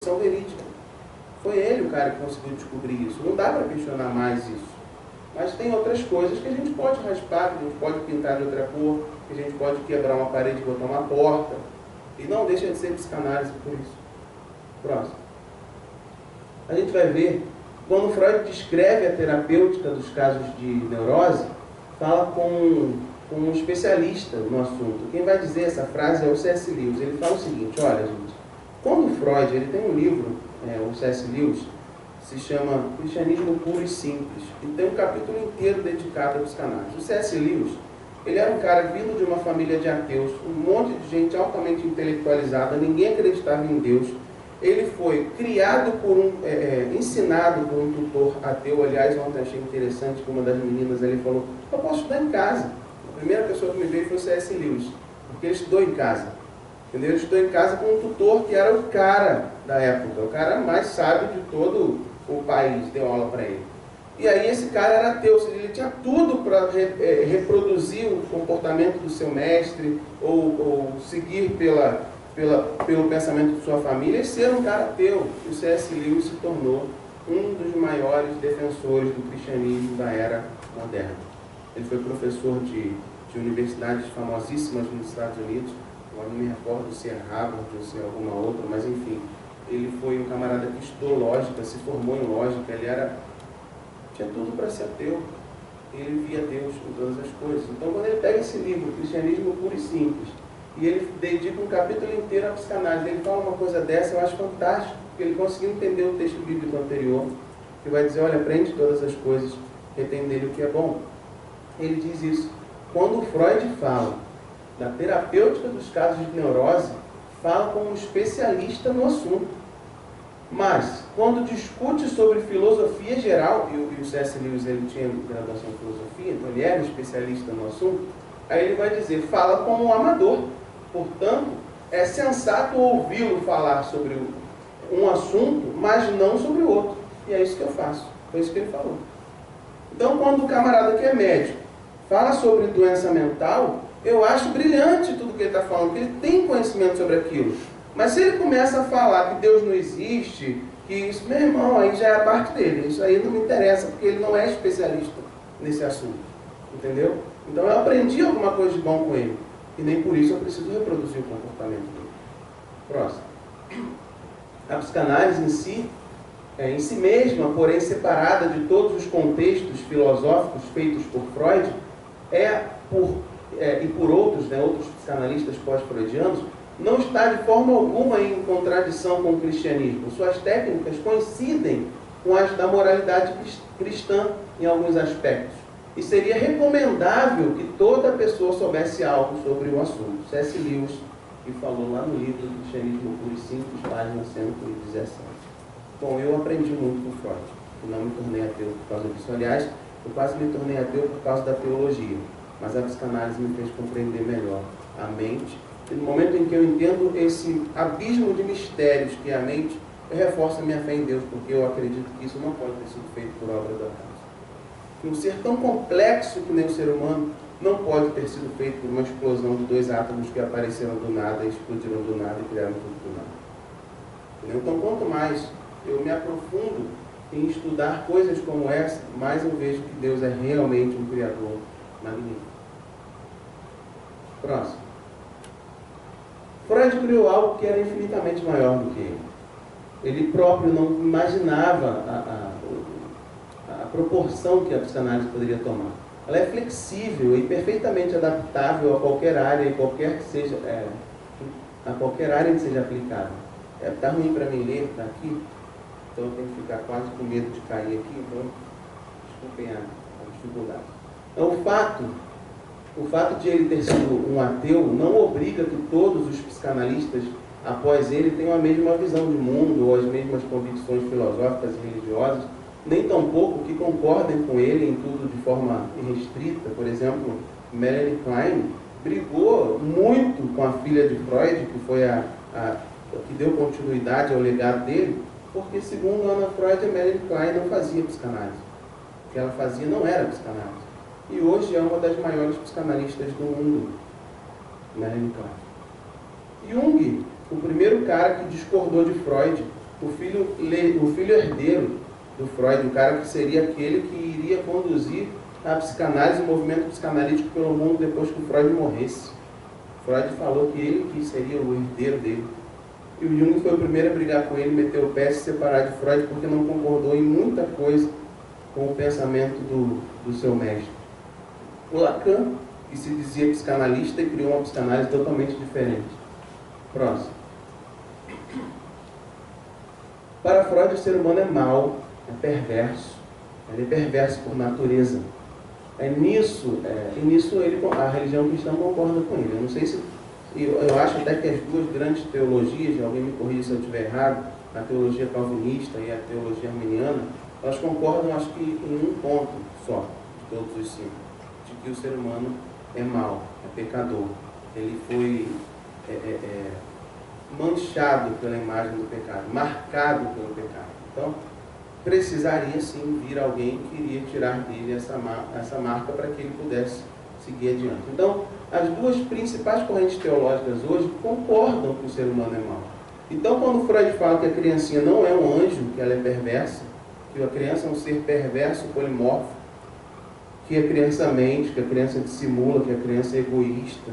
são verídicas. Foi ele o cara que conseguiu descobrir isso. Não dá para questionar mais isso. Mas tem outras coisas que a gente pode raspar, que a gente pode pintar de outra cor, que a gente pode quebrar uma parede e botar uma porta. E não deixa de ser psicanálise por isso. Próximo. A gente vai ver, quando Freud descreve a terapêutica dos casos de neurose, fala com um especialista no assunto. Quem vai dizer essa frase é o C.S. Lewis. Ele fala o seguinte: olha, gente, quando Freud, ele tem um livro, o C.S. Lewis, se chama Cristianismo Puro e Simples, e tem um capítulo inteiro dedicado à psicanálise. O C.S. Lewis, ele era um cara vindo de uma família de ateus, um monte de gente altamente intelectualizada, ninguém acreditava em Deus. Ele foi criado ensinado por um tutor ateu. Aliás, ontem achei interessante que uma das meninas ali falou: eu posso estudar em casa. A primeira pessoa que me veio foi o C.S. Lewis, porque ele estudou em casa. Entendeu? Ele estudou em casa com um tutor que era o cara da época, o cara mais sábio de todo o país, deu aula para ele. E aí esse cara era ateu, ou seja, ele tinha tudo para reproduzir o comportamento do seu mestre, ou seguir pelo pensamento de sua família, e ser um cara ateu. E o C.S. Lewis se tornou um dos maiores defensores do cristianismo da era moderna. Ele foi professor de universidades famosíssimas nos Estados Unidos, agora não me recordo se é Harvard ou se é alguma outra, mas enfim, ele foi um camarada que estudou lógica, se formou em lógica, tinha tudo para ser ateu, ele via Deus em todas as coisas. Então, quando ele pega esse livro, Cristianismo Puro e Simples, e ele dedica um capítulo inteiro à psicanálise, ele fala uma coisa dessa, eu acho fantástico, porque ele conseguiu entender o texto bíblico anterior, que vai dizer: olha, aprende todas as coisas, retém dele o que é bom. Ele diz isso. Quando Freud fala da terapêutica dos casos de neurose, fala como um especialista no assunto. Mas, quando discute sobre filosofia geral, e o C.S. Lewis ele tinha graduação em filosofia, então ele era especialista no assunto, aí ele vai dizer: fala como um amador. Portanto, é sensato ouvi-lo falar sobre um assunto, mas não sobre o outro. E é isso que eu faço. Foi isso que ele falou. Então, quando o camarada que é médico fala sobre doença mental, eu acho brilhante tudo que ele está falando, porque ele tem conhecimento sobre aquilo. Mas se ele começa a falar que Deus não existe, que isso, meu irmão, aí já é a parte dele. Isso aí não me interessa, porque ele não é especialista nesse assunto. Entendeu? Então eu aprendi alguma coisa de bom com ele. E nem por isso eu preciso reproduzir o comportamento dele. Próximo. A psicanálise em si mesma, porém separada de todos os contextos filosóficos feitos por Freud, e por outros psicanalistas pós-freudianos, não está de forma alguma em contradição com o cristianismo. Suas técnicas coincidem com as da moralidade cristã em alguns aspectos. E seria recomendável que toda pessoa soubesse algo sobre o assunto. C.S. Lewis, que falou lá no livro Cristianismo Puro e Simples, página 117. Bom, eu aprendi muito com Freud. Eu não me tornei ateu por causa disso. Aliás, eu quase me tornei ateu por causa da teologia. Mas a psicanálise me fez compreender melhor a mente. E no momento em que eu entendo esse abismo de mistérios que é a mente, eu reforço a minha fé em Deus, porque eu acredito que isso não pode ter sido feito por obra do acaso. Um ser tão complexo que nem o ser humano não pode ter sido feito por uma explosão de dois átomos que apareceram do nada, explodiram do nada e criaram tudo do nada. Então, quanto mais eu me aprofundo em estudar coisas como essa, mais eu vejo que Deus é realmente um Criador magnífico. Próximo. Freud criou algo que era infinitamente maior do que ele. Ele próprio não imaginava a proporção que a psicanálise poderia tomar. Ela é flexível e perfeitamente adaptável a qualquer área, a qualquer área que seja aplicada. Está ruim para mim ler, está aqui, então eu tenho que ficar quase com medo de cair aqui, então desculpem a dificuldade. Então, o fato de ele ter sido um ateu não obriga que todos os psicanalistas, após ele, tenham a mesma visão de mundo ou as mesmas convicções filosóficas e religiosas, nem tampouco que concordem com ele em tudo de forma irrestrita. Por exemplo, Melanie Klein brigou muito com a filha de Freud, que foi que deu continuidade ao legado dele, porque, segundo Anna Freud, a Melanie Klein não fazia psicanálise. O que ela fazia não era psicanálise. E hoje é uma das maiores psicanalistas do mundo, Melanie Klein. Jung, o primeiro cara que discordou de Freud, o filho herdeiro do Freud, o cara que seria aquele que iria conduzir a psicanálise, o movimento psicanalítico pelo mundo depois que o Freud morresse. Freud falou que ele que seria o herdeiro dele. E o Jung foi o primeiro a brigar com ele, meter o pé, se separar de Freud, porque não concordou em muita coisa com o pensamento do seu mestre. O Lacan, que se dizia psicanalista e criou uma psicanálise totalmente diferente. Próximo. Para Freud, o ser humano é mau, é perverso. Ele é perverso por natureza. Nisso a religião cristã concorda com ele. Eu não sei se... Eu acho até que as duas grandes teologias, alguém me corrija se eu estiver errado, a teologia calvinista e a teologia arminiana, elas concordam, acho que em um ponto só, de todos os cinco, de que o ser humano é mau, é pecador. Ele foi manchado pela imagem do pecado, marcado pelo pecado. Então, precisaria sim vir alguém que iria tirar dele essa marca para que ele pudesse seguir adiante. Então, as duas principais correntes teológicas hoje concordam que o ser humano é mau. Então, quando Freud fala que a criancinha não é um anjo, que ela é perversa, que a criança é um ser perverso, polimorfo, que a criança mente, que a criança dissimula, que a criança é egoísta,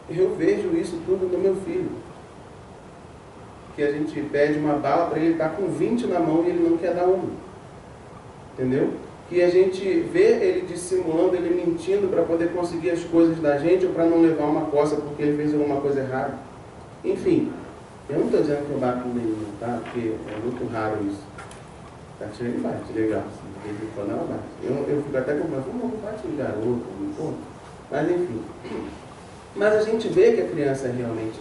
eu vejo isso tudo no meu filho. Que a gente pede uma bala para ele, estar com 20 na mão e ele não quer dar uma. Entendeu? Que a gente vê ele dissimulando, ele mentindo para poder conseguir as coisas da gente ou para não levar uma coça porque ele fez alguma coisa errada. Enfim, eu não estou dizendo que eu bato no menino, tá? Porque é muito raro isso. Tá tirando ele bate, legal. Ele fala, não, bate. Eu fico até com não bate no garoto, não pô. Mas enfim. Mas a gente vê que a criança é realmente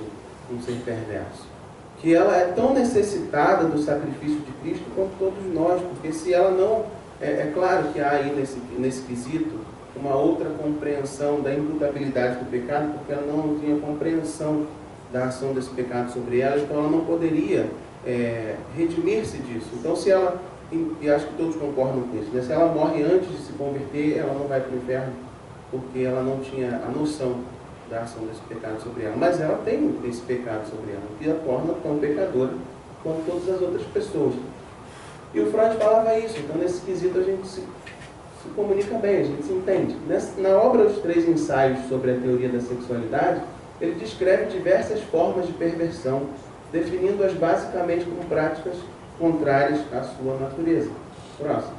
um ser perverso. Que ela é tão necessitada do sacrifício de Cristo quanto todos nós, porque se ela não... É claro que há aí nesse quesito uma outra compreensão da imputabilidade do pecado, porque ela não tinha compreensão da ação desse pecado sobre ela, então ela não poderia redimir-se disso. Então, se ela, e acho que todos concordam com isso, né? Se ela morre antes de se converter, ela não vai para o inferno, porque ela não tinha a noção da ação desse pecado sobre ela. Mas ela tem esse pecado sobre ela, que a torna tão pecadora quanto todas as outras pessoas. E o Freud falava isso, então nesse quesito a gente se comunica bem, a gente se entende. Na obra Os Três Ensaios sobre a Teoria da Sexualidade, ele descreve diversas formas de perversão, definindo-as basicamente como práticas contrárias à sua natureza. Próximo.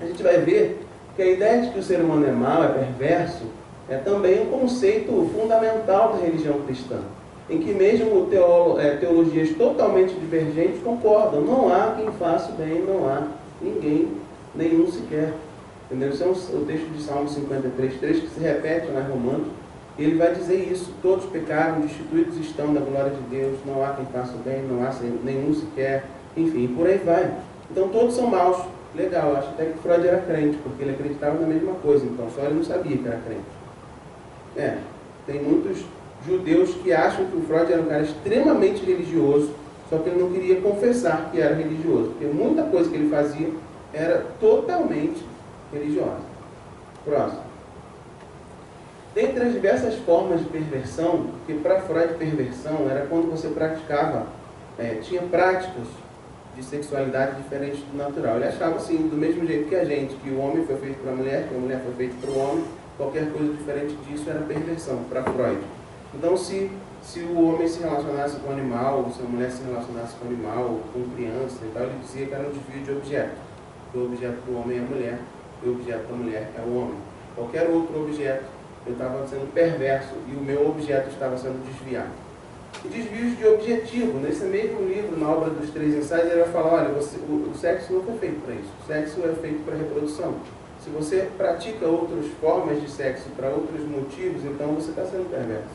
A gente vai ver que a ideia de que o ser humano é mau, é perverso, é também um conceito fundamental da religião cristã, em que mesmo teologias totalmente divergentes concordam. Não há quem faça o bem, não há ninguém, nenhum sequer. Entendeu? Esse é o texto de Salmo 53, que se repete lá em Romanos, e ele vai dizer isso: todos pecaram, destituídos estão da glória de Deus, não há quem faça o bem, não há nenhum sequer, enfim, por aí vai. Então todos são maus. Legal, eu acho até que Freud era crente, porque ele acreditava na mesma coisa, então só ele não sabia que era crente. Tem muitos judeus que acham que o Freud era um cara extremamente religioso, só que ele não queria confessar que era religioso, porque muita coisa que ele fazia era totalmente religiosa. Próximo. Dentre as diversas formas de perversão, porque para Freud perversão era quando você praticava, tinha práticas de sexualidade diferentes do natural. Ele achava assim, do mesmo jeito que a gente, que o homem foi feito para a mulher, que a mulher foi feita para o homem, qualquer coisa diferente disso era perversão para Freud. Então, se o homem se relacionasse com o animal, ou se a mulher se relacionasse com o animal, ou com criança e tal, ele dizia que era um desvio de objeto. O objeto do homem é a mulher, e o objeto da mulher é o homem. Qualquer outro objeto, eu estava sendo perverso, e o meu objeto estava sendo desviado. E desvios de objetivo. Nesse mesmo livro, na obra dos Três Ensaios, ele vai falar, olha, o sexo não foi feito para isso. O sexo é feito para reprodução. Se você pratica outras formas de sexo para outros motivos, então você está sendo perverso.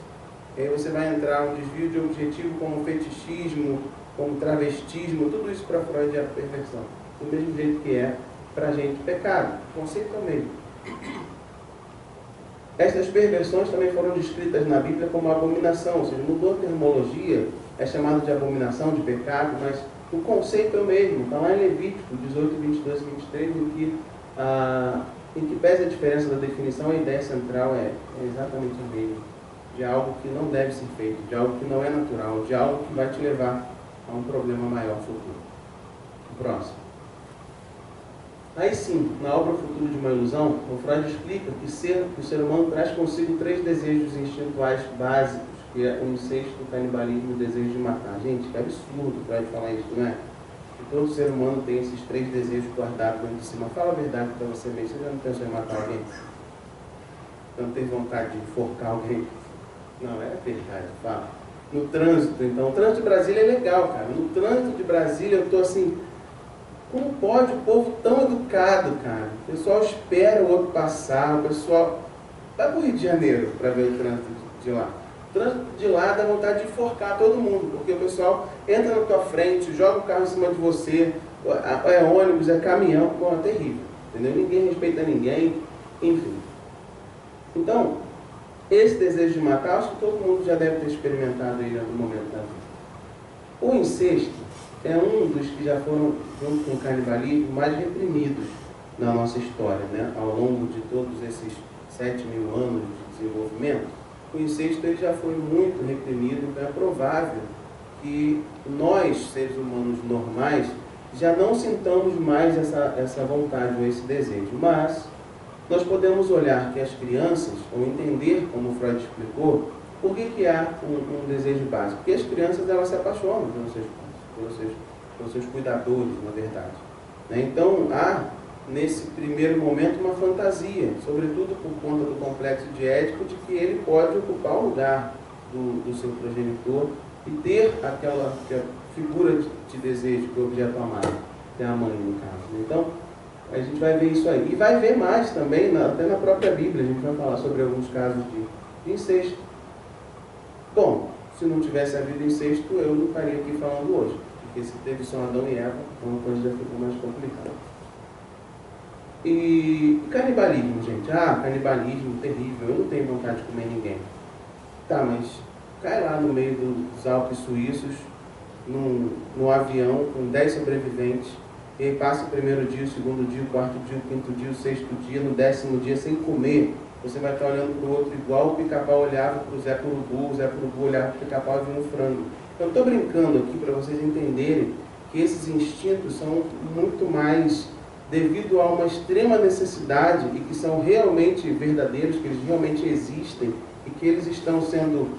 E aí você vai entrar um desvio de objetivo como fetichismo, como travestismo, tudo isso para Freud é perversão. Do mesmo jeito que é para a gente pecado. O conceito é o mesmo. Estas perversões também foram descritas na Bíblia como abominação, ou seja, mudou a terminologia, é chamado de abominação, de pecado, mas o conceito é o mesmo. Está lá em Levítico 18, 22 e 23, em que pese a diferença da definição, a ideia central é exatamente a mesma. De algo que não deve ser feito, de algo que não é natural, de algo que vai te levar a um problema maior futuro. Próximo. Aí sim, na obra Futuro de uma Ilusão, o Freud explica que o ser humano traz consigo 3 desejos instintuais básicos, que é o incesto, o canibalismo e o desejo de matar. Gente, que absurdo o Freud falar isso, não é? Que todo ser humano tem esses 3 desejos guardados dentro de si. Mas fala a verdade para você mesmo, você já não pensou em matar alguém? Não tem vontade de enforcar alguém? Não, é verdade, fala. No trânsito, então, o trânsito de Brasília é legal, cara. No trânsito de Brasília eu estou assim, como pode o povo tão educado, cara? O pessoal espera o outro passar, o pessoal vai para o Rio de Janeiro para ver o trânsito de lá. O trânsito de lá dá vontade de enforcar todo mundo, porque o pessoal entra na tua frente, joga o carro em cima de você, é ônibus, é caminhão, bom, é terrível, entendeu? Ninguém respeita ninguém, enfim. Então, esse desejo de matar, acho que todo mundo já deve ter experimentado ele em algum momento da vida. O incesto é um dos que já foram, junto com o canibalismo, mais reprimidos na nossa história, né? Ao longo de todos esses 7.000 anos de desenvolvimento, o incesto ele já foi muito reprimido, então é provável que nós, seres humanos normais, já não sintamos mais essa vontade ou esse desejo. Mas nós podemos olhar que as crianças, ou entender, como Freud explicou, por que há um desejo básico? Porque as crianças elas se apaixonam pelos seus cuidadores, na verdade. Né? Então, há, nesse primeiro momento, uma fantasia, sobretudo por conta do complexo de Édipo, de que ele pode ocupar o lugar do seu progenitor e ter aquela figura de desejo que o objeto amado, que é a mãe, no caso. Então, a gente vai ver isso aí. E vai ver mais também, até na própria Bíblia, a gente vai falar sobre alguns casos de incesto. Bom, se não tivesse havido incesto, eu não estaria aqui falando hoje. Porque se teve só Adão e Eva, então a coisa já ficou mais complicada. E canibalismo, gente. Canibalismo, terrível. Eu não tenho vontade de comer ninguém. Tá, mas cai lá no meio dos Alpes suíços, num avião com 10 sobreviventes, e aí passa o primeiro dia, o segundo dia, o quarto dia, o quinto dia, o sexto dia, no 10º dia sem comer. Você vai estar olhando para o outro igual o Pica-Pau olhava para o Zé Curubu, o Zé Curubu olhava para o Pica-Pau e viu um frango. Eu estou brincando aqui para vocês entenderem que esses instintos são muito mais devido a uma extrema necessidade e que são realmente verdadeiros, que eles realmente existem e que eles estão sendo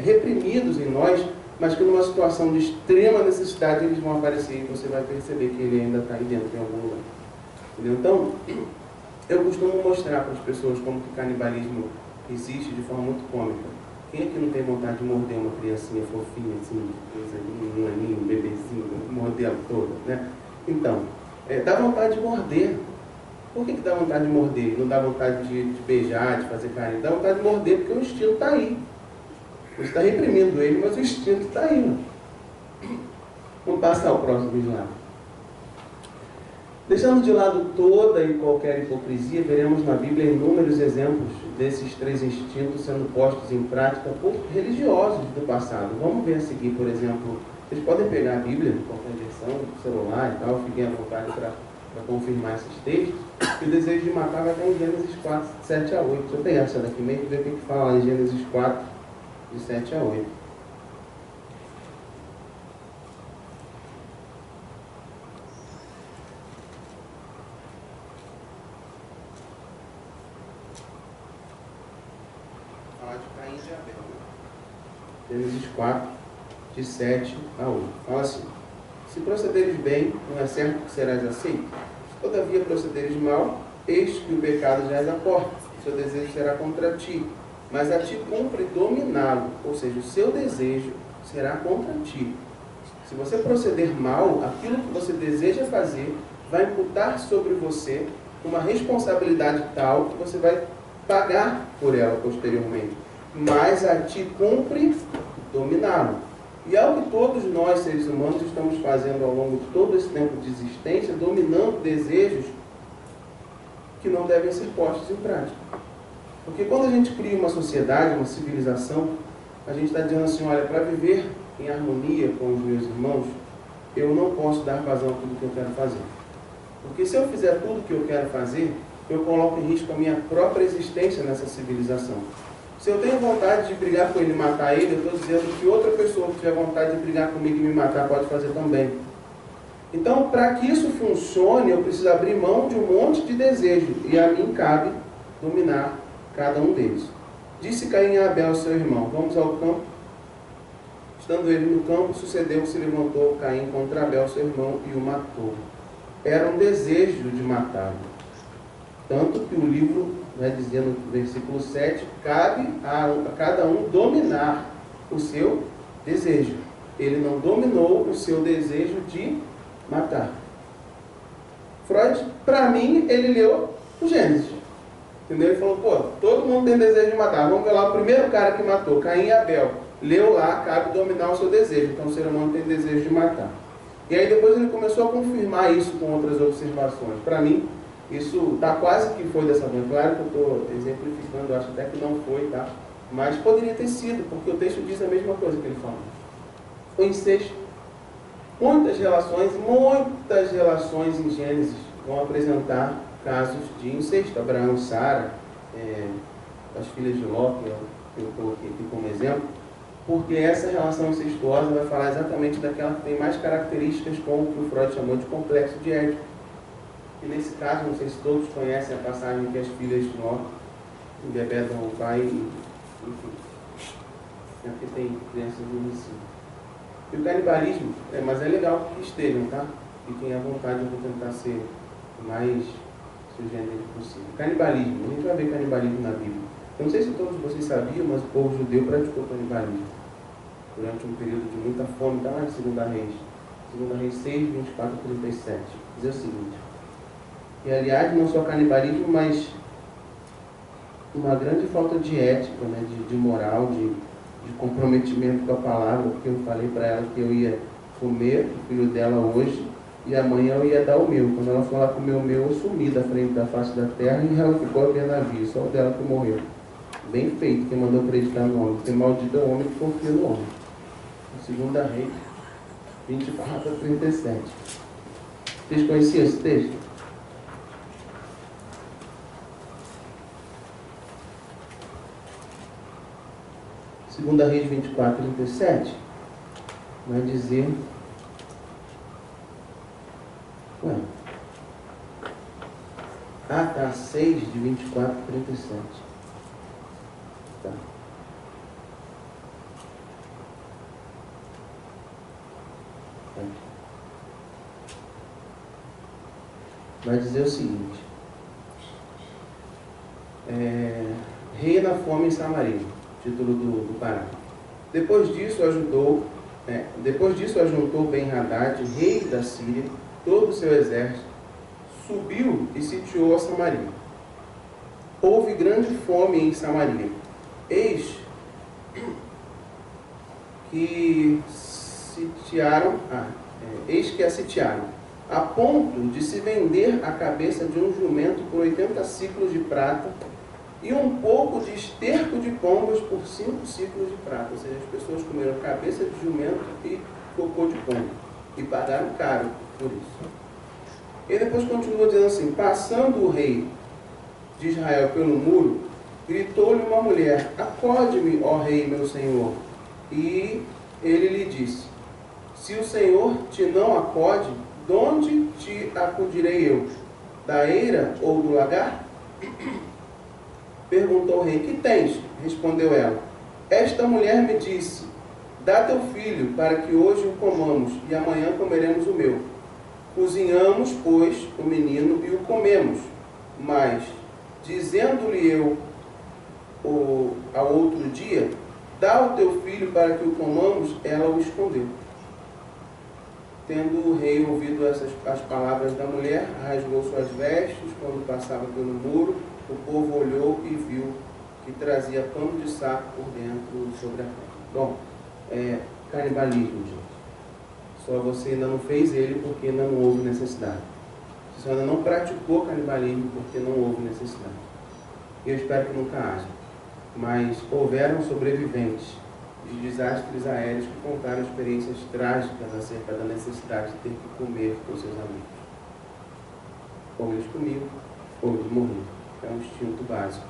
reprimidos em nós, mas que numa situação de extrema necessidade eles vão aparecer e você vai perceber que ele ainda está aí dentro em algum lugar. Entendeu? Então, eu costumo mostrar para as pessoas como que o canibalismo existe de forma muito cômica. Quem aqui não tem vontade de morder uma criancinha fofinha, assim, um aninho, um bebezinho, morder ela toda, né? Então, dá vontade de morder. Por que dá vontade de morder? Não dá vontade de beijar, de fazer carinho? Dá vontade de morder porque o instinto está aí. Você está reprimindo ele, mas o instinto está aí. Né? Vamos passar ao próximo slide. Deixando de lado toda e qualquer hipocrisia, veremos na Bíblia inúmeros exemplos desses 3 instintos sendo postos em prática por religiosos do passado. Vamos ver a seguir, por exemplo, vocês podem pegar a Bíblia, qualquer versão, celular e tal, fiquem à vontade para confirmar esses textos. E o desejo de matar vai estar em Gênesis 4, 7 a 8. Deixa eu pegar essa daqui mesmo e ver o que fala em Gênesis 4, de 7 a 8. Gênesis 4, de 7 a 8. Fala assim: se procederes bem, não é certo que serás aceito? Se todavia procederes mal, eis que o pecado já é à porta, o seu desejo será contra ti, mas a ti cumpre dominá-lo, ou seja, o seu desejo será contra ti. Se você proceder mal, aquilo que você deseja fazer vai imputar sobre você uma responsabilidade tal que você vai pagar por ela posteriormente. Mas a ti cumpre dominá-lo. E é o que todos nós, seres humanos, estamos fazendo ao longo de todo esse tempo de existência, dominando desejos que não devem ser postos em prática. Porque quando a gente cria uma sociedade, uma civilização, a gente está dizendo assim, olha, para viver em harmonia com os meus irmãos, eu não posso dar vazão a tudo que eu quero fazer. Porque se eu fizer tudo o que eu quero fazer, eu coloco em risco a minha própria existência nessa civilização. Se eu tenho vontade de brigar com ele e matar ele, eu estou dizendo que outra pessoa que tiver vontade de brigar comigo e me matar pode fazer também. Então, para que isso funcione, eu preciso abrir mão de um monte de desejo, e a mim cabe dominar cada um deles. Disse Caim a Abel, seu irmão: vamos ao campo. Estando ele no campo, sucedeu que se levantou Caim contra Abel, seu irmão, e o matou. Era um desejo de matá-lo. Tanto que o livro vai dizer no versículo 7, cabe a cada um dominar o seu desejo. Ele não dominou o seu desejo de matar. Freud, para mim, ele leu o Gênesis. Entendeu? Ele falou, pô, todo mundo tem desejo de matar. Vamos ver lá o primeiro cara que matou, Caim e Abel. Leu lá, cabe dominar o seu desejo. Então o ser humano tem desejo de matar. E aí depois ele começou a confirmar isso com outras observações. Para mim, isso está quase que foi dessa forma. Claro que eu estou exemplificando, acho até que não foi, tá? Mas poderia ter sido, porque o texto diz a mesma coisa que ele falou. O incesto. Muitas relações em Gênesis vão apresentar casos de incesto. Abraão e Sara, as filhas de Ló, que eu coloquei aqui como exemplo, porque essa relação incestuosa vai falar exatamente daquela que tem mais características com o que o Freud chamou de complexo de Édipo. E nesse caso, não sei se todos conhecem a passagem que as filhas de Ló embebedam o pai, enfim, é porque tem crianças no ensino. E o canibalismo, mas é legal que estejam, tá? Fiquem à vontade, eu vou tentar ser o mais sugerido possível. Canibalismo, a gente vai ver canibalismo na Bíblia. Eu não sei se todos vocês sabiam, mas o povo judeu praticou canibalismo durante um período de muita fome, está lá em 2 Reis. 2 Reis 6, 24 a 37. Diz o seguinte: e aliás, não só canibalismo, mas uma grande falta de ética, né, de moral, de comprometimento com a palavra, porque eu falei para ela que eu ia comer o filho dela hoje e amanhã eu ia dar o meu. Quando ela falou comer o meu, eu sumi da frente da face da terra e ela ficou a ver navio, só o dela que morreu. Bem feito, quem mandou acreditar no homem, porque maldito é o homem que confia no homem. 2 Reis 24 a 37. Vocês conheciam esse texto? Segunda Reis 24, 37, vai dizer... tá, 6 de 24, 37. Tá. Vai dizer o seguinte: rei na fome em Samaria. Título do parágrafo. Depois disso ajuntou Ben-Hadad, rei da Síria, todo o seu exército, subiu e sitiou a Samaria. Houve grande fome em Samaria. Eis que a sitiaram, a ponto de se vender a cabeça de um jumento por 80 ciclos de prata e um pouco de esterco de pombas por 5 ciclos de prata. Ou seja, as pessoas comeram cabeça de jumento e cocô de pombo. E pagaram caro por isso. E depois continua dizendo assim: passando o rei de Israel pelo muro, gritou-lhe uma mulher: acode-me, ó rei, meu senhor. E ele lhe disse: se o Senhor te não acode, de onde te acudirei eu? Da eira ou do lagar? Perguntou o rei: que tens? Respondeu ela: esta mulher me disse: dá teu filho, para que hoje o comamos, e amanhã comeremos o meu. Cozinhamos, pois, o menino e o comemos. Mas, dizendo-lhe eu ao outro dia: dá o teu filho para que o comamos, ela o escondeu. Tendo o rei ouvido as palavras da mulher, rasgou suas vestes quando passava pelo muro. O povo olhou e viu que trazia pano de saco por dentro sobre a terra. Bom, canibalismo, gente. Só você ainda não fez ele porque ainda não houve necessidade. Você ainda não praticou canibalismo porque não houve necessidade. Eu espero que nunca haja. Mas houveram sobreviventes de desastres aéreos que contaram experiências trágicas acerca da necessidade de ter que comer com seus amigos. Ou eles comiam, ou eles morriam. É um instinto básico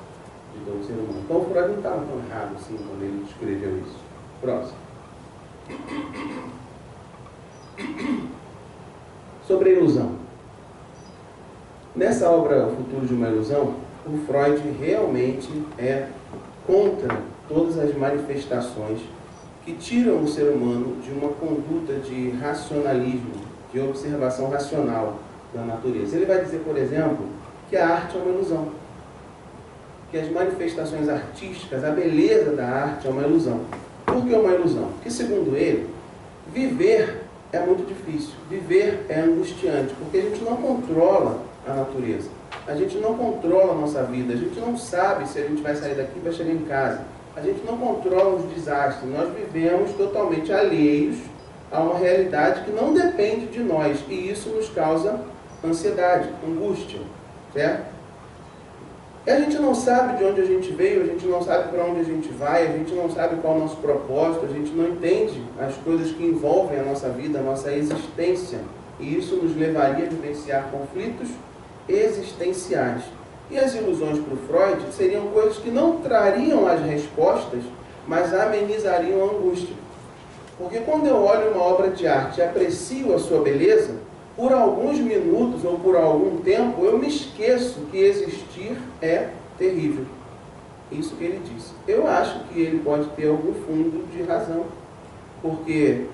de todo ser humano. Então o Freud não estava tão errado assim quando ele descreveu isso. Próximo. Sobre a ilusão. Nessa obra O Futuro de uma Ilusão, o Freud realmente é contra todas as manifestações que tiram o ser humano de uma conduta de racionalismo, de observação racional da natureza. Ele vai dizer, por exemplo, que a arte é uma ilusão, que as manifestações artísticas, a beleza da arte é uma ilusão. Por que é uma ilusão? Porque, segundo ele, viver é muito difícil, viver é angustiante, porque a gente não controla a natureza, a gente não controla a nossa vida, a gente não sabe se a gente vai sair daqui e vai chegar em casa, a gente não controla os desastres, nós vivemos totalmente alheios a uma realidade que não depende de nós, e isso nos causa ansiedade, angústia, certo? E a gente não sabe de onde a gente veio, a gente não sabe para onde a gente vai, a gente não sabe qual é o nosso propósito, a gente não entende as coisas que envolvem a nossa vida, a nossa existência, e isso nos levaria a vivenciar conflitos existenciais. E as ilusões para o Freud seriam coisas que não trariam as respostas, mas amenizariam a angústia. Porque quando eu olho uma obra de arte e aprecio a sua beleza, por alguns minutos ou por algum tempo, eu me esqueço que existir é terrível. Isso que ele disse. Eu acho que ele pode ter algum fundo de razão, porque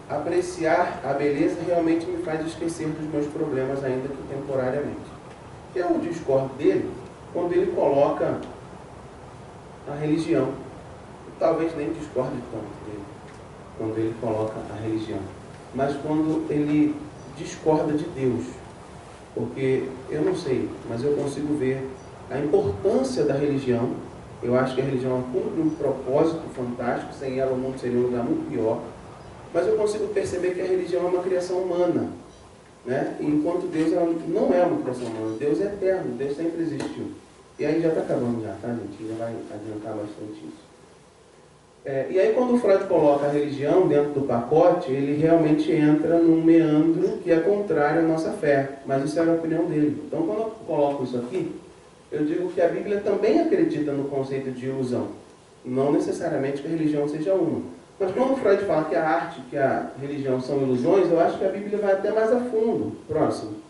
apreciar a beleza realmente me faz esquecer dos meus problemas, ainda que temporariamente. Eu discordo dele quando ele coloca a religião. Talvez nem discorde tanto dele quando ele coloca a religião, mas quando ele discorda de Deus, porque eu não sei, mas eu consigo ver a importância da religião. Eu acho que a religião cumpre um propósito fantástico, sem ela o mundo seria um lugar muito pior, mas eu consigo perceber que a religião é uma criação humana, né? E enquanto Deus ela não é uma criação humana, Deus é eterno, Deus sempre existiu. E aí já está acabando já, tá, gente? Já vai adiantar bastante isso. E aí quando o Freud coloca a religião dentro do pacote, ele realmente entra num meandro que é contrário à nossa fé, mas isso é a opinião dele. Então quando eu coloco isso aqui, eu digo que a Bíblia também acredita no conceito de ilusão, não necessariamente que a religião seja uma. Mas quando o Freud fala que a arte e que a religião são ilusões, eu acho que a Bíblia vai até mais a fundo. Próximo.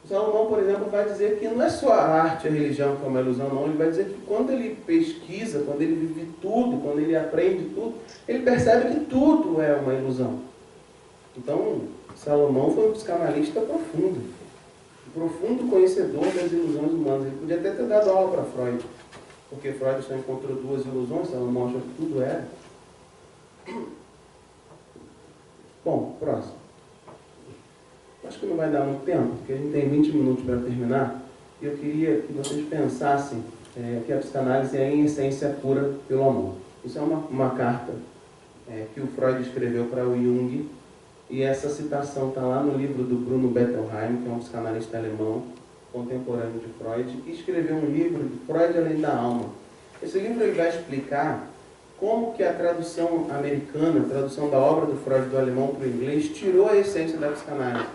Salomão, por exemplo, vai dizer que não é só a arte e a religião que é uma ilusão, não. Ele vai dizer que quando ele pesquisa, quando ele vive tudo, quando ele aprende tudo, ele percebe que tudo é uma ilusão. Então, Salomão foi um psicanalista profundo, um profundo conhecedor das ilusões humanas. Ele podia até ter dado aula para Freud, porque Freud só encontrou duas ilusões, Salomão achou que tudo era. Bom, próximo. Acho que não vai dar muito tempo, porque a gente tem 20 minutos para terminar. E eu queria que vocês pensassem que a psicanálise é, em essência, cura pelo amor. Isso é uma carta que o Freud escreveu para o Jung. E essa citação está lá no livro do Bruno Bettelheim, que é um psicanalista alemão, contemporâneo de Freud, que escreveu um livro de Freud Além da Alma. Esse livro ele vai explicar como que a tradução americana, a tradução da obra do Freud do alemão para o inglês, tirou a essência da psicanálise.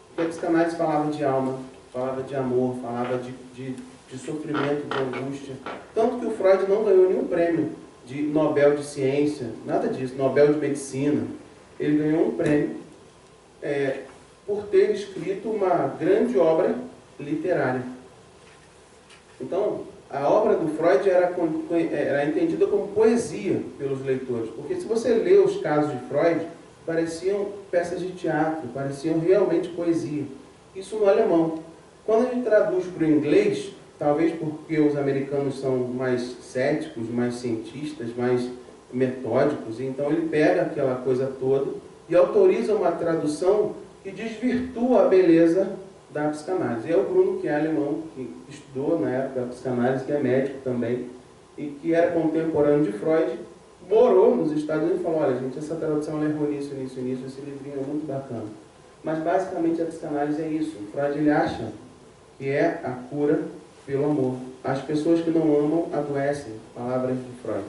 Porque a psicanálise falava de alma, falava de amor, falava de sofrimento, de angústia. Tanto que o Freud não ganhou nenhum prêmio de Nobel de Ciência, nada disso, Nobel de Medicina. Ele ganhou um prêmio por ter escrito uma grande obra literária. Então, a obra do Freud era entendida como poesia pelos leitores. Porque se você lê os casos de Freud, pareciam peças de teatro, pareciam realmente poesia. Isso no alemão. Quando a gente traduz para o inglês, talvez porque os americanos são mais céticos, mais cientistas, mais metódicos, então ele pega aquela coisa toda e autoriza uma tradução que desvirtua a beleza da psicanálise. E é o Bruno, que é alemão, que estudou na época a psicanálise, que é médico também, e que era contemporâneo de Freud, morou nos Estados Unidos e falou: olha, gente, essa tradução errou nisso, esse livrinho é muito bacana. Mas basicamente a psicanálise é isso. O Freud ele acha que é a cura pelo amor. As pessoas que não amam adoecem, palavras de Freud.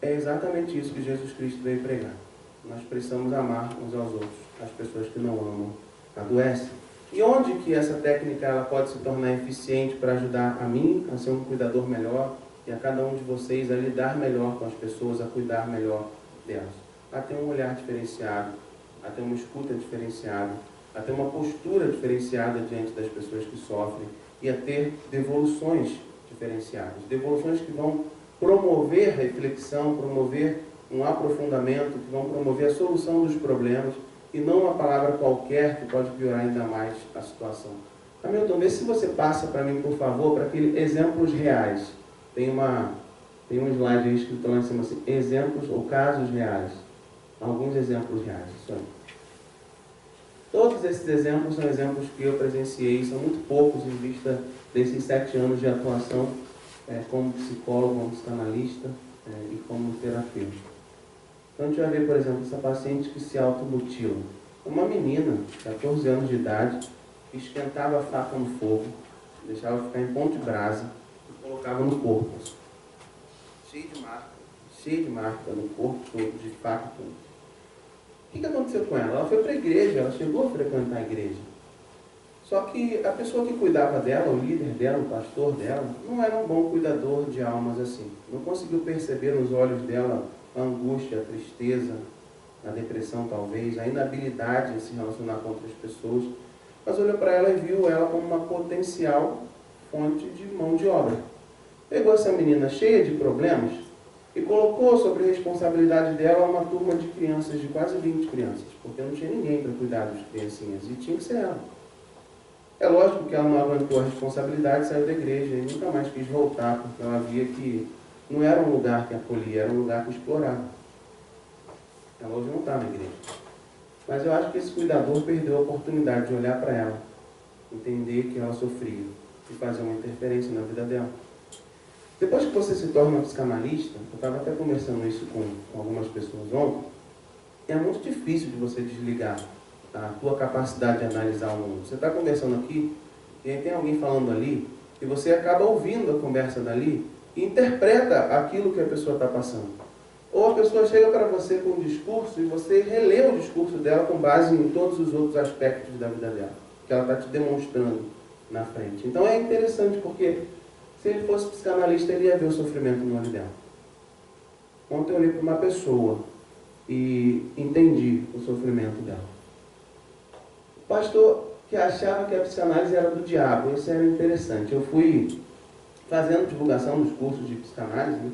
É exatamente isso que Jesus Cristo veio pregar. Nós precisamos amar uns aos outros. As pessoas que não amam adoecem. E onde que essa técnica ela pode se tornar eficiente para ajudar a mim a ser um cuidador melhor e a cada um de vocês a lidar melhor com as pessoas, a cuidar melhor delas? A ter um olhar diferenciado, a ter uma escuta diferenciada, a ter uma postura diferenciada diante das pessoas que sofrem e a ter devoluções diferenciadas. Devoluções que vão promover reflexão, promover um aprofundamento, que vão promover a solução dos problemas e não uma palavra qualquer que pode piorar ainda mais a situação. Hamilton, vê se você passa para mim, por favor, para aqueles exemplos reais. Tem um slide aí escrito lá em cima assim, exemplos ou casos reais. Alguns exemplos reais, isso aí. Todos esses exemplos são exemplos que eu presenciei, são muito poucos em vista desses 7 anos de atuação como psicólogo, como psicanalista e como terapeuta. Então a gente vai ver, por exemplo, essa paciente que se automutila. Uma menina, 14 anos de idade, que esquentava a faca no fogo, deixava ficar em ponto de brasa e colocava no corpo. Cheio de marca no corpo todo, de faca todo. O que aconteceu com ela? Ela foi para a igreja, ela chegou a frequentar a igreja. Só que a pessoa que cuidava dela, o líder dela, o pastor dela, não era um bom cuidador de almas assim. Não conseguiu perceber nos olhos dela a angústia, a tristeza, a depressão talvez, a inabilidade em se relacionar com outras pessoas. Mas olhou para ela e viu ela como uma potencial fonte de mão de obra. Pegou essa menina cheia de problemas e colocou sobre a responsabilidade dela uma turma de crianças, de quase 20 crianças, porque não tinha ninguém para cuidar das criancinhas, e tinha que ser ela. É lógico que ela não aguentou a responsabilidade, saiu da igreja e nunca mais quis voltar, porque ela via que não era um lugar que acolhia, era um lugar que explorava. Ela hoje não está na igreja. Mas eu acho que esse cuidador perdeu a oportunidade de olhar para ela, entender que ela sofria e fazer uma interferência na vida dela. Depois que você se torna psicanalista, eu estava até conversando isso com algumas pessoas ontem, é muito difícil de você desligar a tua capacidade de analisar o mundo. Você está conversando aqui, e aí tem alguém falando ali, e você acaba ouvindo a conversa dali e interpreta aquilo que a pessoa está passando. Ou a pessoa chega para você com um discurso e você relê o discurso dela com base em todos os outros aspectos da vida dela, que ela está te demonstrando na frente. Então é interessante porque se ele fosse psicanalista, ele ia ver o sofrimento no olho dela. Ontem eu olhei para uma pessoa e entendi o sofrimento dela. O pastor que achava que a psicanálise era do diabo, isso era interessante. Eu fui fazendo divulgação dos cursos de psicanálise, né?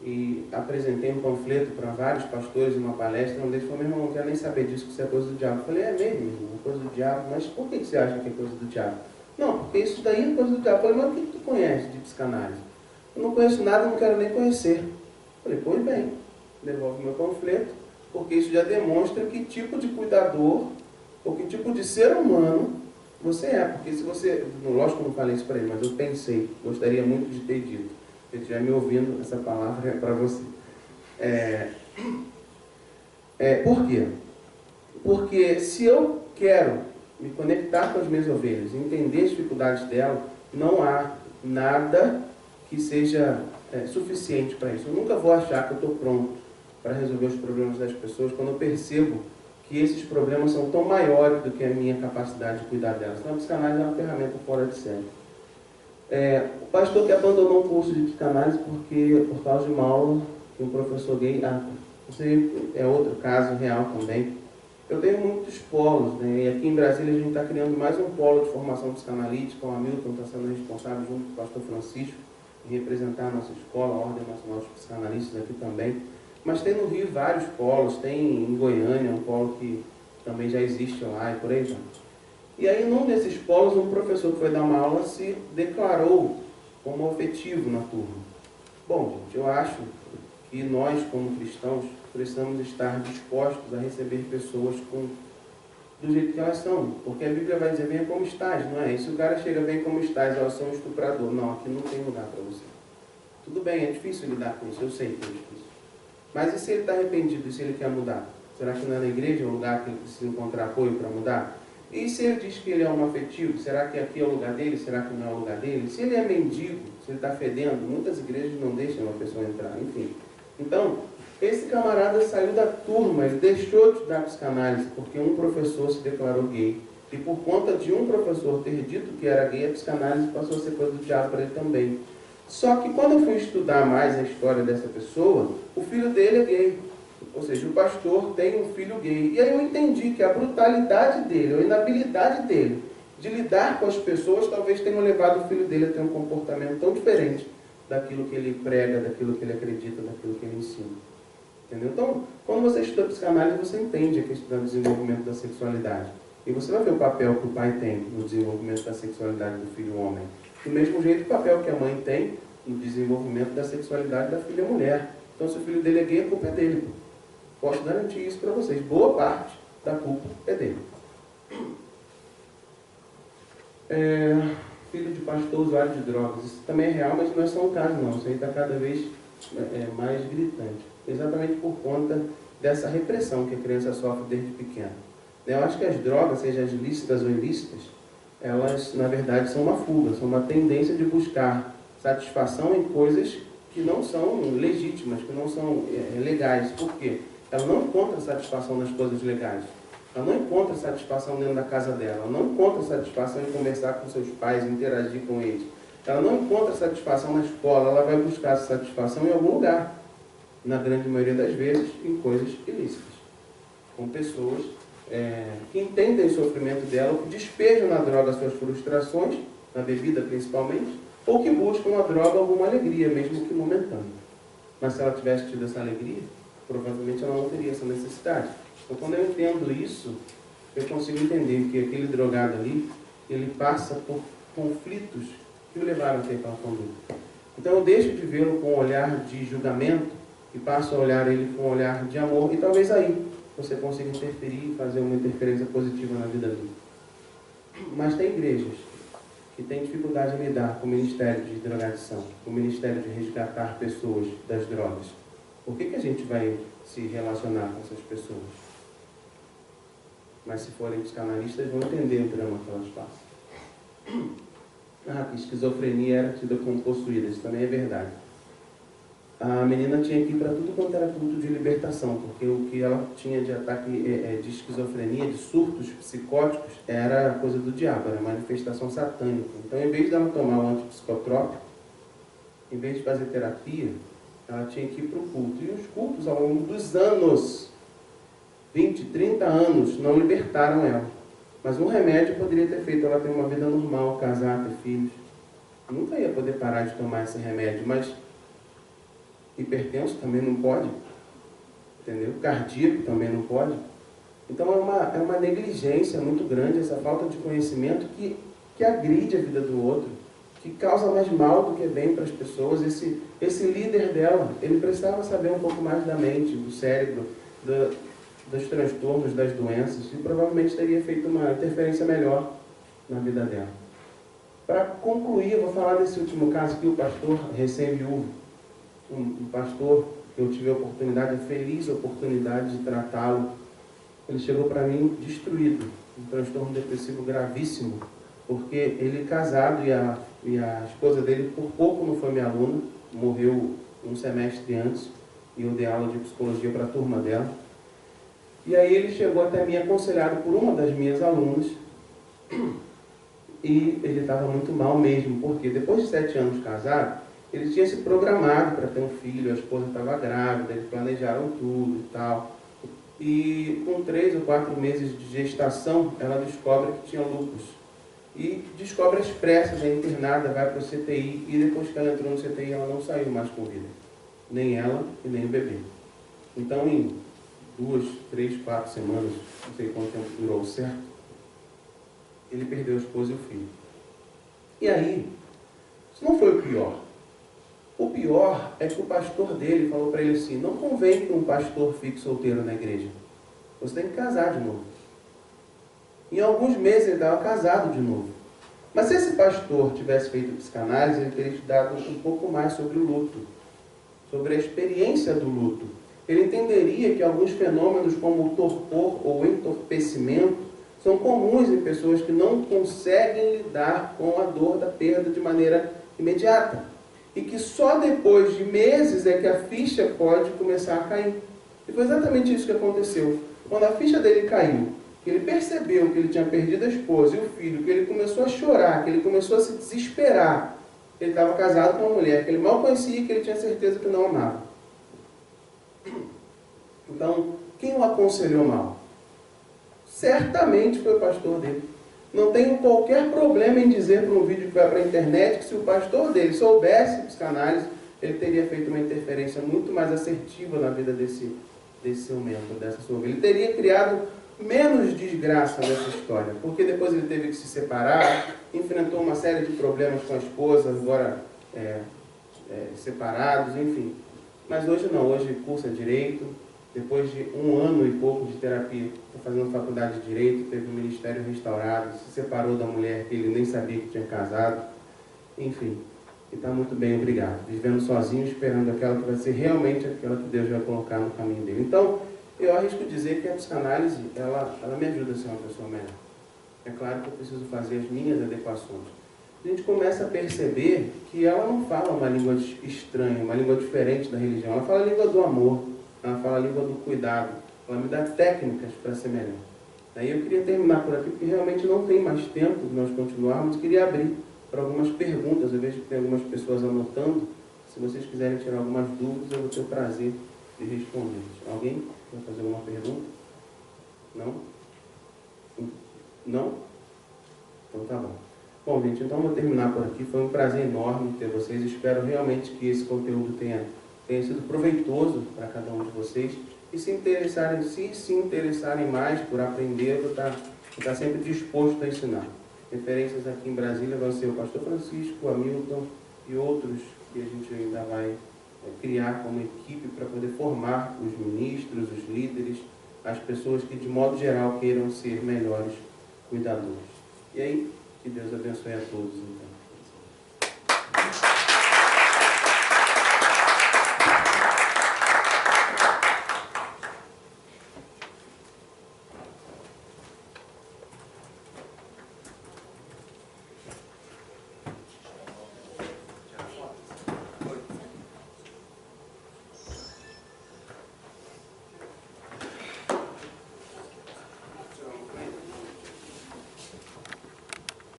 E apresentei um panfleto para vários pastores em uma palestra, um deles falou: meu irmão, não quero nem saber disso, que isso é coisa do diabo. Eu falei: é mesmo, irmão, é coisa do diabo, mas por que você acha que é coisa do diabo? Não, porque isso daí é coisa do diabo. Eu falei: mas o que tu conhece de psicanálise? Eu não conheço nada, não quero nem conhecer. Eu falei: pois bem, devolve meu panfleto, porque isso já demonstra que tipo de cuidador, ou que tipo de ser humano você é. Porque se você, lógico que eu não falei isso para ele, mas eu pensei, gostaria muito de ter dito. Se ele estiver me ouvindo, essa palavra é para você. Por quê? Porque se eu quero me conectar com as minhas ovelhas, entender as dificuldades dela, não há nada que seja suficiente para isso. Eu nunca vou achar que eu estou pronto para resolver os problemas das pessoas quando eu percebo que esses problemas são tão maiores do que a minha capacidade de cuidar delas. Então a psicanálise é uma ferramenta fora de série. O pastor que abandonou um curso de psicanálise por causa de uma aula que um professor gay... isso é outro caso real também. Eu tenho muitos polos, né? E aqui em Brasília a gente está criando mais um polo de formação psicanalítica. O Hamilton está sendo responsável, junto com o pastor Francisco, em representar a nossa escola, a Ordem Nacional dos Psicanalistas aqui também. Mas tem no Rio vários polos, tem em Goiânia um polo que também já existe lá e por aí vai. E aí, num desses polos, um professor que foi dar uma aula se declarou como afetivo na turma. Bom, gente, eu acho que nós, como cristãos, precisamos estar dispostos a receber pessoas do jeito que elas são. Porque a Bíblia vai dizer: venha como estás, não é? E se o cara chega: vem como estás, elas são um estuprador. Não, aqui não tem lugar para você. Tudo bem, é difícil lidar com isso, eu sei que é difícil. Mas e se ele está arrependido, e se ele quer mudar? Será que não é na igreja o lugar que ele precisa encontrar apoio para mudar? E se ele diz que ele é um afetivo, será que aqui é o lugar dele? Será que não é o lugar dele? Se ele é mendigo, se ele está fedendo, muitas igrejas não deixam uma pessoa entrar, enfim. Então, esse camarada saiu da turma, ele deixou de dar psicanálise, porque um professor se declarou gay. E por conta de um professor ter dito que era gay, a psicanálise passou a ser coisa do diabo para ele também. Só que quando eu fui estudar mais a história dessa pessoa, o filho dele é gay. Ou seja, o pastor tem um filho gay. E aí eu entendi que a brutalidade dele, a inabilidade dele de lidar com as pessoas, talvez tenha levado o filho dele a ter um comportamento tão diferente daquilo que ele prega, daquilo que ele acredita, daquilo que ele ensina. Entendeu? Então, quando você estuda psicanálise, você entende a questão do desenvolvimento da sexualidade. E você vai ver o papel que o pai tem no desenvolvimento da sexualidade do filho homem. Do mesmo jeito, o papel que a mãe tem no desenvolvimento da sexualidade da filha mulher. Então, se o filho dele é gay, a culpa é dele. Posso garantir isso para vocês. Boa parte da culpa é dele. Filho de pastor usuário de drogas. Isso também é real, mas não é só um caso, não. Isso aí está cada vez mais gritante. Exatamente por conta dessa repressão que a criança sofre desde pequena. Eu acho que as drogas, sejam as lícitas ou ilícitas, elas, na verdade, são uma fuga, são uma tendência de buscar satisfação em coisas que não são legítimas, que não são legais. Por quê? Ela não encontra satisfação nas coisas legais. Ela não encontra satisfação dentro da casa dela. Ela não encontra satisfação em conversar com seus pais, interagir com eles. Ela não encontra satisfação na escola. Ela vai buscar essa satisfação em algum lugar. Na grande maioria das vezes, em coisas ilícitas. Com pessoas que entendem o sofrimento dela, ou que despejam na droga suas frustrações, na bebida principalmente, ou que buscam na droga alguma alegria, mesmo que momentânea. Mas se ela tivesse tido essa alegria, provavelmente ela não teria essa necessidade. Então, quando eu entendo isso, eu consigo entender que aquele drogado ali, ele passa por conflitos que o levaram a ter aquela conduta. Então, eu deixo de vê-lo com um olhar de julgamento e passo a olhar ele com um olhar de amor, e talvez aí você consiga interferir e fazer uma interferência positiva na vida dele. Mas tem igrejas que têm dificuldade em lidar com o ministério de drogadição, com o ministério de resgatar pessoas das drogas. Por que a gente vai se relacionar com essas pessoas? Mas se forem psicanalistas, vão entender o drama que elas passam. Que esquizofrenia era tida como possuída, isso também é verdade. A menina tinha que ir para tudo quanto era culto de libertação, porque o que ela tinha de ataque de esquizofrenia, de surtos psicóticos, era coisa do diabo, era manifestação satânica. Então, em vez dela tomar um antipsicotrópico, em vez de fazer terapia, ela tinha que ir para o culto. E os cultos, ao longo dos anos, 20, 30 anos, não libertaram ela. Mas um remédio poderia ter feito ela ter uma vida normal, casar, ter filhos. Nunca ia poder parar de tomar esse remédio, mas hipertenso também não pode, entendeu? Cardíaco também não pode. Então é uma negligência muito grande, essa falta de conhecimento que agride a vida do outro, que causa mais mal do que bem para as pessoas. Esse líder dela, ele precisava saber um pouco mais da mente, do cérebro, dos transtornos, das doenças, e provavelmente teria feito uma interferência melhor na vida dela. Para concluir, eu vou falar desse último caso aqui, o pastor recém-viúvo. Um pastor que eu tive a feliz oportunidade de tratá-lo. Ele chegou para mim destruído, um transtorno depressivo gravíssimo, porque ele casado e a esposa dele por pouco não foi minha aluna, morreu um semestre antes, e eu dei aula de psicologia para a turma dela. E aí ele chegou até mim aconselhado por uma das minhas alunas, e ele estava muito mal mesmo, porque depois de 7 anos casado, ele tinha se programado para ter um filho, a esposa estava grávida, eles planejaram tudo e tal. E com 3 ou 4 meses de gestação, ela descobre que tinha lúpus. E descobre às pressas, é internada, vai para o CTI, e depois que ela entrou no CTI, ela não saiu mais com vida. Nem ela e nem o bebê. Então, em 2, 3, 4 semanas, não sei quanto tempo durou certo, ele perdeu a esposa e o filho. E aí, isso não foi o pior. O pior é que o pastor dele falou para ele assim: não convém que um pastor fique solteiro na igreja. Você tem que casar de novo. Em alguns meses ele estava casado de novo. Mas se esse pastor tivesse feito psicanálise, ele teria estudado um pouco mais sobre o luto, sobre a experiência do luto. Ele entenderia que alguns fenômenos como o torpor ou entorpecimento são comuns em pessoas que não conseguem lidar com a dor da perda de maneira imediata. E que só depois de meses é que a ficha pode começar a cair. E foi exatamente isso que aconteceu. Quando a ficha dele caiu, que ele percebeu que ele tinha perdido a esposa e o filho, que ele começou a chorar, que ele começou a se desesperar. Ele estava casado com uma mulher que ele mal conhecia e que ele tinha certeza que não amava. Então, quem o aconselhou mal? Certamente foi o pastor dele. Não tenho qualquer problema em dizer para um vídeo que vai para a internet que se o pastor dele soubesse psicanálise, ele teria feito uma interferência muito mais assertiva na vida desse seu membro, dessa sua vida. Ele teria criado menos desgraça nessa história, porque depois ele teve que se separar, enfrentou uma série de problemas com a esposa, agora separados, enfim. Mas hoje não, hoje cursa Direito, depois de 1 ano e pouco de terapia, está fazendo faculdade de Direito, teve um ministério restaurado, se separou da mulher que ele nem sabia que tinha casado, enfim. E está muito bem, obrigado. Vivendo sozinho, esperando aquela que vai ser realmente aquela que Deus vai colocar no caminho dele. Então, eu arrisco dizer que a psicanálise, ela me ajuda a ser uma pessoa melhor. É claro que eu preciso fazer as minhas adequações. A gente começa a perceber que ela não fala uma língua estranha, uma língua diferente da religião. Ela fala a língua do amor, ela fala a língua do cuidado. Ela me dá técnicas para ser melhor. Aí eu queria terminar por aqui, porque realmente não tem mais tempo de nós continuarmos. Queria abrir para algumas perguntas. Eu vejo que tem algumas pessoas anotando. Se vocês quiserem tirar algumas dúvidas, eu vou ter o prazer de responder. Alguém quer fazer alguma pergunta? Não? Não? Então tá bom. Bom, gente, então eu vou terminar por aqui. Foi um prazer enorme ter vocês. Espero realmente que esse conteúdo tenha sido proveitoso para cada um de vocês. E se se interessarem mais por aprender, eu vou estar sempre disposto a ensinar. Referências aqui em Brasília vão ser o pastor Francisco, o Hamilton e outros que a gente ainda vai criar como equipe para poder formar os ministros, os líderes, as pessoas que de modo geral queiram ser melhores cuidadores. E aí, que Deus abençoe a todos então.